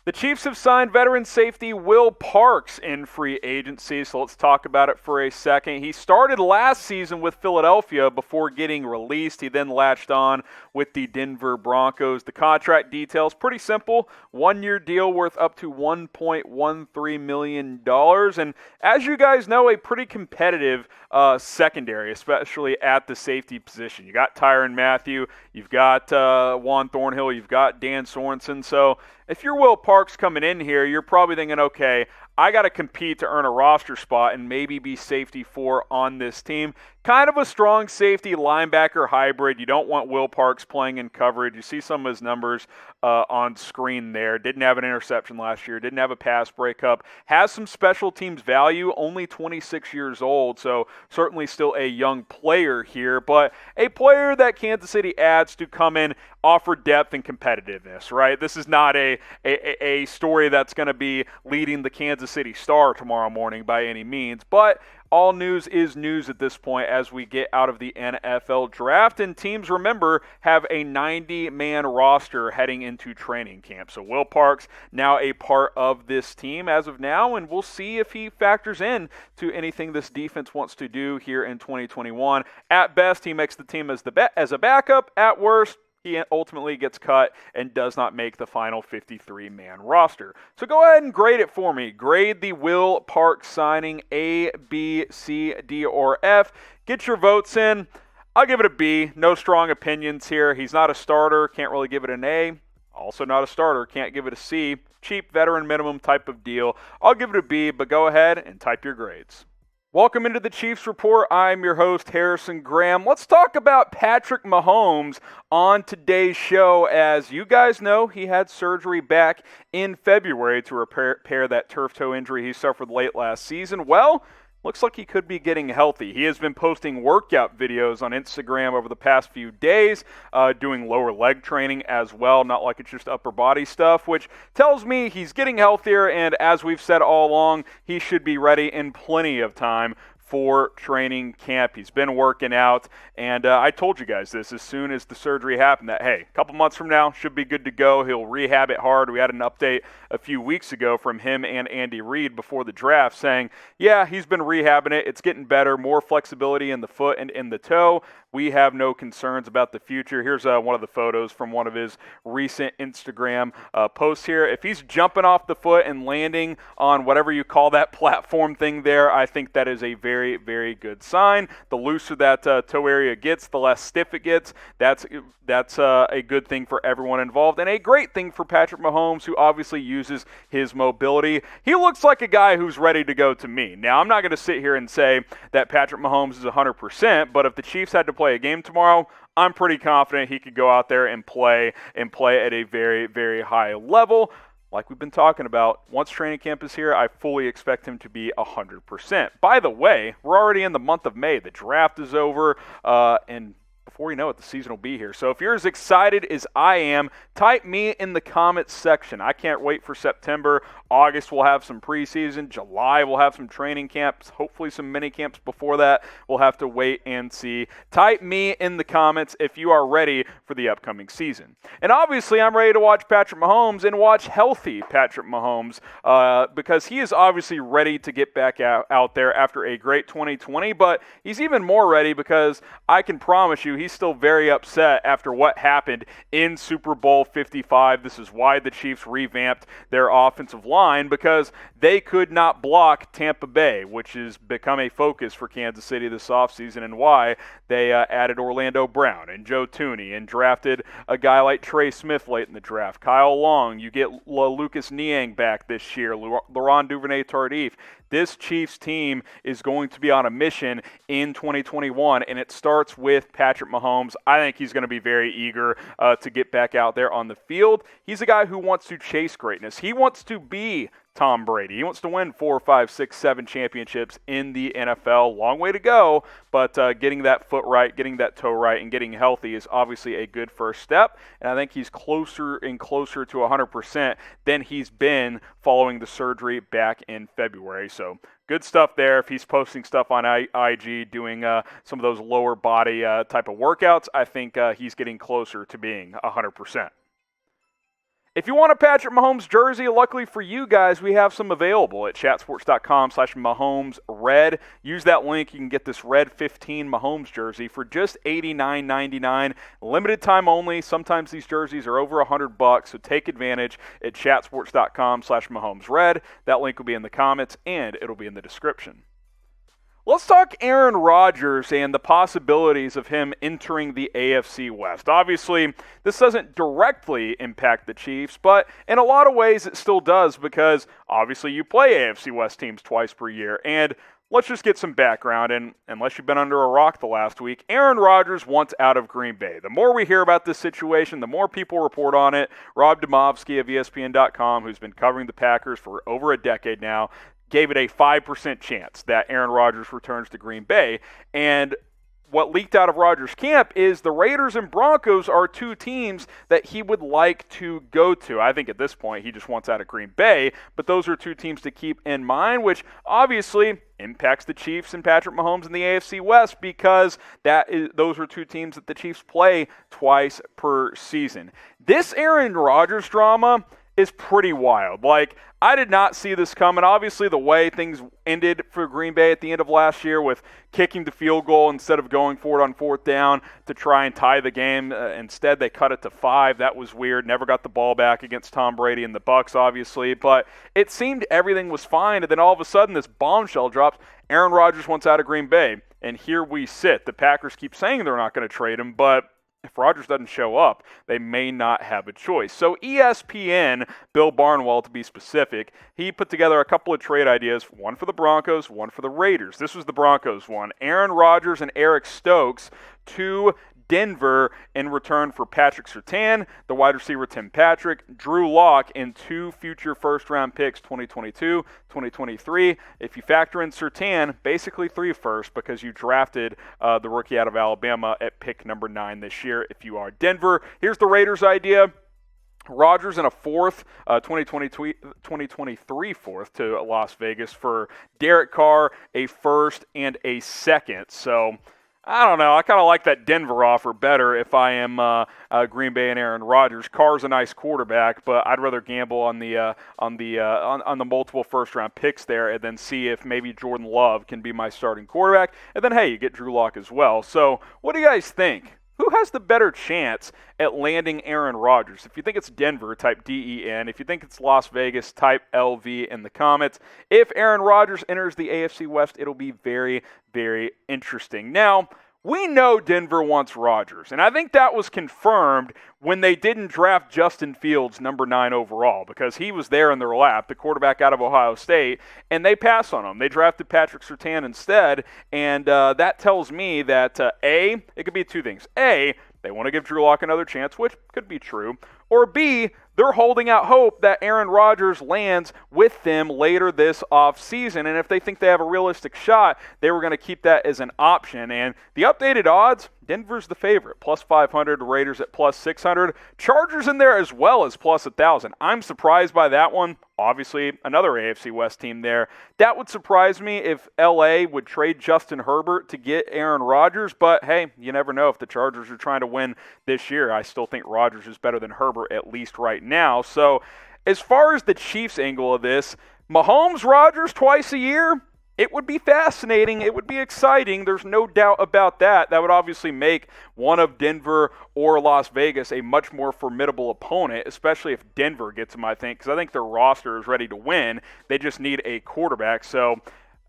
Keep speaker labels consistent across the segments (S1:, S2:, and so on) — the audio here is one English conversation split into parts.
S1: The Chiefs have signed veteran safety Will Parks in free agency, so let's talk about it for a second. He started last season with Philadelphia before getting released. He then latched on with the Denver Broncos. The contract details pretty simple. 1-year deal worth up to $1.13 million. And as you guys know, a pretty competitive secondary, especially at the safety position. You got Tyrann Mathieu, you've got Juan Thornhill, you've got Dan Sorensen. So if you're Will Parks coming in here, you're probably thinking, okay, I got to compete to earn a roster spot and maybe be safety 4 on this team. Kind of a strong safety linebacker hybrid. You don't want Will Parks playing in coverage. You see some of his numbers on screen there. Didn't have an interception last year. Didn't have a pass breakup. Has some special teams value. Only 26 years old, so certainly still a young player here, but a player that Kansas City adds to come in, offer depth and competitiveness, right? This is not a story that's going to be leading the Kansas City Star tomorrow morning by any means, but all news is news at this point as we get out of the NFL draft, and teams, remember, have a 90-man roster heading into training camp. So Will Parks now a part of this team as of now, and we'll see if he factors in to anything this defense wants to do here in 2021. At best, he makes the team as a backup. At worst, he ultimately gets cut and does not make the final 53-man roster. So go ahead and grade it for me. Grade the Will Parks signing A, B, C, D, or F. Get your votes in. I'll give it a B. No strong opinions here. He's not a starter. Can't really give it an A. Also not a starter. Can't give it a C. Cheap veteran minimum type of deal. I'll give it a B, but go ahead and type your grades. Welcome into the Chiefs Report. I'm your host, Harrison Graham. Let's talk about Patrick Mahomes on today's show. As you guys know, he had surgery back in February to repair that turf toe injury he suffered late last season. Well, looks like he could be getting healthy. He has been posting workout videos on Instagram over the past few days, doing lower leg training as well, not like it's just upper body stuff, which tells me he's getting healthier, and as we've said all along, he should be ready in plenty of time for training camp. He's been working out, and I told you guys this as soon as the surgery happened, that, hey, a couple months from now, should be good to go. He'll rehab it hard. We had an update a few weeks ago from him and Andy Reid before the draft saying, yeah, he's been rehabbing it. It's getting better, more flexibility in the foot and in the toe. We have no concerns about the future. Here's one of the photos from one of his recent Instagram posts here. If he's jumping off the foot and landing on whatever you call that platform thing there, I think that is a very, very good sign. The looser that toe area gets, the less stiff it gets. That's a good thing for everyone involved, and a great thing for Patrick Mahomes, who obviously uses his mobility. He looks like a guy who's ready to go to me. Now, I'm not going to sit here and say that Patrick Mahomes is 100%, but if the Chiefs had to play a game tomorrow, I'm pretty confident he could go out there and play at a very, very high level. Like we've been talking about, once training camp is here, I fully expect him to be 100%. By the way, we're already in the month of May. The draft is over, and before you know it, the season will be here. So if you're as excited as I am, type me in the comments section. I can't wait for September. August we'll have some preseason. July we'll have some training camps. Hopefully some mini camps before that. We'll have to wait and see. Type me in the comments if you are ready for the upcoming season. And obviously I'm ready to watch Patrick Mahomes and watch healthy Patrick Mahomes because he is obviously ready to get back out there after a great 2020, but he's even more ready because I can promise you he's still very upset after what happened in Super Bowl 55. This is why the Chiefs revamped their offensive line, because they could not block Tampa Bay, which has become a focus for Kansas City this offseason, and why they added Orlando Brown and Joe Thuney and drafted a guy like Trey Smith late in the draft. Kyle Long, you get Lucas Niang back this year, Laurent Duvernay-Tardif. This Chiefs team is going to be on a mission in 2021, and it starts with Patrick Mahomes. I think he's going to be very eager to get back out there on the field. He's a guy who wants to chase greatness. He wants to be Tom Brady. He wants to win 4, 5, 6, 7 championships in the NFL. Long way to go, but getting that foot right, getting that toe right, and getting healthy is obviously a good first step, and I think he's closer and closer to 100% than he's been following the surgery back in February. So good stuff there. If he's posting stuff on IG, doing some of those lower body type of workouts, I think he's getting closer to being 100%. If you want a Patrick Mahomes jersey, luckily for you guys, we have some available at chatsports.com/MahomesRed. Use that link. You can get this red 15 Mahomes jersey for just $89.99. Limited time only. Sometimes these jerseys are over $100, so take advantage at chatsports.com/MahomesRed. That link will be in the comments, and it'll be in the description. Let's talk Aaron Rodgers and the possibilities of him entering the AFC West. Obviously, this doesn't directly impact the Chiefs, but in a lot of ways it still does because obviously you play AFC West teams twice per year. And let's just get some background, and unless you've been under a rock the last week, Aaron Rodgers wants out of Green Bay. The more we hear about this situation, the more people report on it. Rob Demovsky of ESPN.com, who's been covering the Packers for over a decade now, gave it a 5% chance that Aaron Rodgers returns to Green Bay. And what leaked out of Rodgers' camp is the Raiders and Broncos are two teams that he would like to go to. I think at this point he just wants out of Green Bay, but those are two teams to keep in mind, which obviously impacts the Chiefs and Patrick Mahomes in the AFC West because those are two teams that the Chiefs play twice per season. This Aaron Rodgers drama is pretty wild. I did not see this coming. Obviously, the way things ended for Green Bay at the end of last year with kicking the field goal instead of going for it on fourth down to try and tie the game. Instead, they cut it to 5. That was weird. Never got the ball back against Tom Brady and the Bucs, obviously. But it seemed everything was fine, and then all of a sudden this bombshell drops. Aaron Rodgers wants out of Green Bay, and here we sit. The Packers keep saying they're not going to trade him, but if Rodgers doesn't show up, they may not have a choice. So ESPN, Bill Barnwell to be specific, he put together a couple of trade ideas, one for the Broncos, one for the Raiders. This was the Broncos one. Aaron Rodgers and Eric Stokes to Denver in return for Patrick Surtain, the wide receiver Tim Patrick, Drew Lock, and 2 future first-round picks, 2022, 2023. If you factor in Surtain, basically 3 firsts because you drafted the rookie out of Alabama at pick number 9 this year if you are Denver. Here's the Raiders' idea. Rodgers in a 4th, 2023 4th to Las Vegas for Derek Carr, a 1st, and a 2nd. So I don't know. I kind of like that Denver offer better if I am Green Bay and Aaron Rodgers. Carr's a nice quarterback, but I'd rather gamble on the multiple first-round picks there and then see if maybe Jordan Love can be my starting quarterback. And then, hey, you get Drew Lock as well. So what do you guys think? Who has the better chance at landing Aaron Rodgers? If you think it's Denver, type DEN. If you think it's Las Vegas, type LV in the comments. If Aaron Rodgers enters the AFC West, it'll be very, very interesting. Now, we know Denver wants Rodgers, and I think that was confirmed when they didn't draft Justin Fields number 9 overall because he was there in their lap, the quarterback out of Ohio State, and they passed on him. They drafted Patrick Surtain instead, and that tells me that, A, it could be 2 things. A, they want to give Drew Lock another chance, which could be true, or B, they're holding out hope that Aaron Rodgers lands with them later this offseason. And if they think they have a realistic shot, they were going to keep that as an option. And the updated odds, Denver's the favorite, plus 500, Raiders at plus 600. Chargers in there as well as plus 1,000. I'm surprised by that one. Obviously, another AFC West team there. That would surprise me if LA would trade Justin Herbert to get Aaron Rodgers. But, hey, you never know if the Chargers are trying to win this year. I still think Rodgers is better than Herbert, at least right now. So, as far as the Chiefs angle of this, Mahomes, Rodgers twice a year, it would be fascinating. It would be exciting. There's no doubt about that. That would obviously make one of Denver or Las Vegas a much more formidable opponent, especially if Denver gets them, I think, because I think their roster is ready to win. They just need a quarterback. So,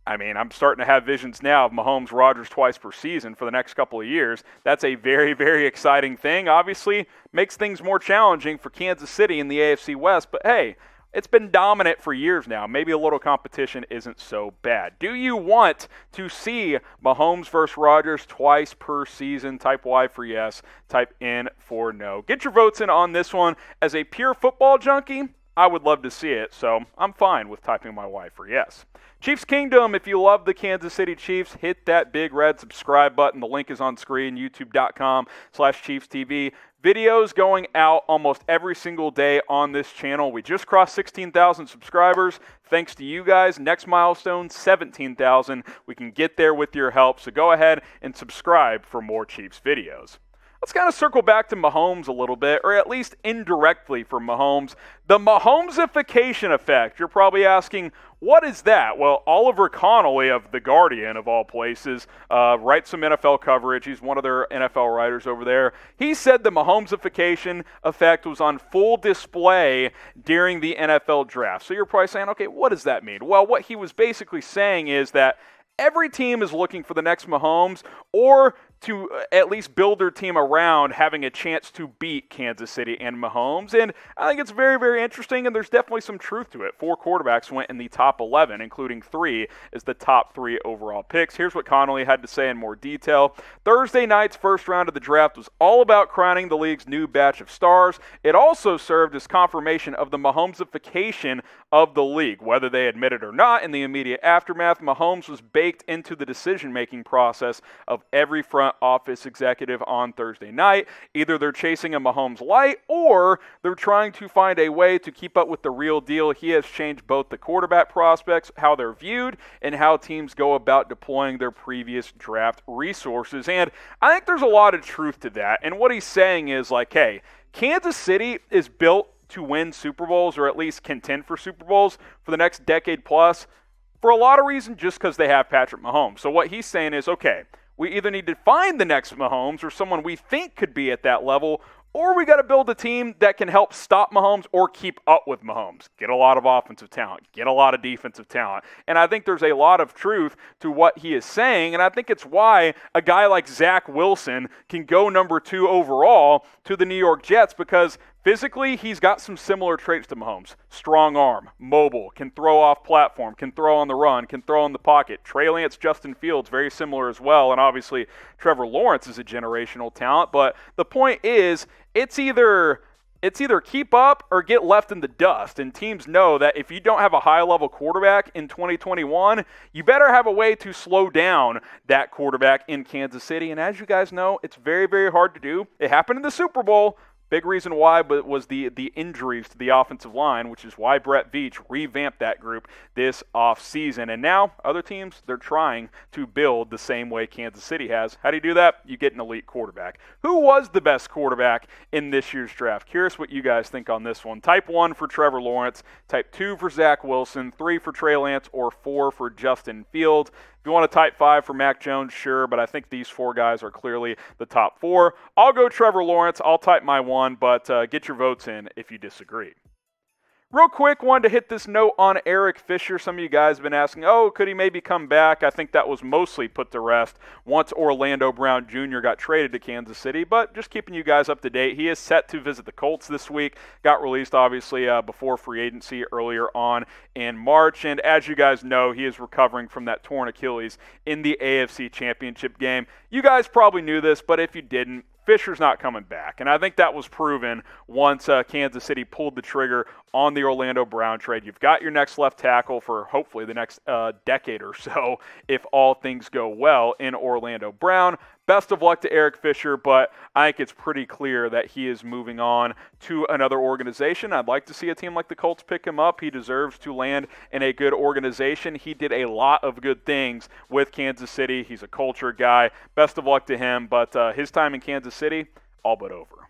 S1: I mean, I'm starting to have visions now of Mahomes, Rodgers twice per season for the next couple of years. That's a very, very exciting thing. Obviously, makes things more challenging for Kansas City in the AFC West, but hey, it's been dominant for years now. Maybe a little competition isn't so bad. Do you want to see Mahomes versus Rodgers twice per season? Type Y for yes. Type N for no. Get your votes in on this one. As a pure football junkie, I would love to see it, so I'm fine with typing my Y for yes. Chiefs Kingdom, if you love the Kansas City Chiefs, hit that big red subscribe button. The link is on screen, youtube.com/ChiefsTV. Videos going out almost every single day on this channel. We just crossed 16,000 subscribers. Thanks to you guys. Next milestone, 17,000. We can get there with your help, so go ahead and subscribe for more Chiefs videos. let's kind of circle back to Mahomes a little bit, or at least indirectly for Mahomes. The Mahomesification Effect. You're probably asking, what is that? Well, Oliver Connolly of The Guardian, of all places, writes some NFL coverage. He's one of their NFL writers over there. He said the Mahomesification effect was on full display during the NFL draft. So you're probably saying, okay, what does that mean? Well, what he was basically saying is that every team is looking for the next Mahomes, or to at least build their team around having a chance to beat Kansas City and Mahomes. And I think it's very, very interesting, and there's definitely some truth to it. 4 quarterbacks went in the top 11, including 3 as the top 3 overall picks. Here's what Connolly had to say in more detail. Thursday night's first round of the draft was all about crowning the league's new batch of stars. It also served as confirmation of the Mahomesification of the league. Whether they admit it or not, in the immediate aftermath, Mahomes was baked into the decision-making process of every front office executive on Thursday night. Either they're chasing a Mahomes light, or they're trying to find a way to keep up with the real deal. He has changed both the quarterback prospects, how they're viewed, and how teams go about deploying their previous draft resources. And I think there's a lot of truth to that. And what he's saying is like, hey, Kansas City is built to win Super Bowls, or at least contend for Super Bowls for the next decade plus, for a lot of reasons, just because they have Patrick Mahomes. So what he's saying is, okay, we either need to find the next Mahomes or someone we think could be at that level, or we got to build a team that can help stop Mahomes or keep up with Mahomes. Get a lot of offensive talent, get a lot of defensive talent. And I think there's a lot of truth to what he is saying, and I think it's why a guy like Zach Wilson can go number 2 overall to the New York Jets, because physically, he's got some similar traits to Mahomes. Strong arm, mobile, can throw off platform, can throw on the run, can throw in the pocket. Trey Lance, Justin Fields, very similar as well. And obviously, Trevor Lawrence is a generational talent. But the point is, it's either keep up or get left in the dust. And teams know that if you don't have a high-level quarterback in 2021, you better have a way to slow down that quarterback in Kansas City. And as you guys know, it's very, very hard to do. It happened in the Super Bowl. Big reason why was the injuries to the offensive line, which is why Brett Veach revamped that group this offseason. And now other teams, they're trying to build the same way Kansas City has. How do you do that? You get an elite quarterback. Who was the best quarterback in this year's draft? Curious what you guys think on this one. Type 1 for Trevor Lawrence, type 2 for Zach Wilson, 3 for Trey Lance, or 4 for Justin Fields. If you want to type 5 for Mac Jones, sure, but I think these 4 guys are clearly the top 4. I'll go Trevor Lawrence. I'll type my 1, but get your votes in if you disagree. Real quick, wanted to hit this note on Eric Fisher. Some of you guys have been asking, could he maybe come back? I think that was mostly put to rest once Orlando Brown Jr. got traded to Kansas City, but just keeping you guys up to date. He is set to visit the Colts this week. Got released, obviously, before free agency earlier on in March, and as you guys know, he is recovering from that torn Achilles in the AFC Championship game. You guys probably knew this, but if you didn't, Fisher's not coming back, and I think that was proven once Kansas City pulled the trigger on the Orlando Brown trade. You've got your next left tackle for hopefully the next decade or so, if all things go well in Orlando Brown. Best of luck to Eric Fisher, but I think it's pretty clear that he is moving on to another organization. I'd like to see a team like the Colts pick him up. He deserves to land in a good organization. He did a lot of good things with Kansas City. He's a culture guy. Best of luck to him, but his time in Kansas City, all but over.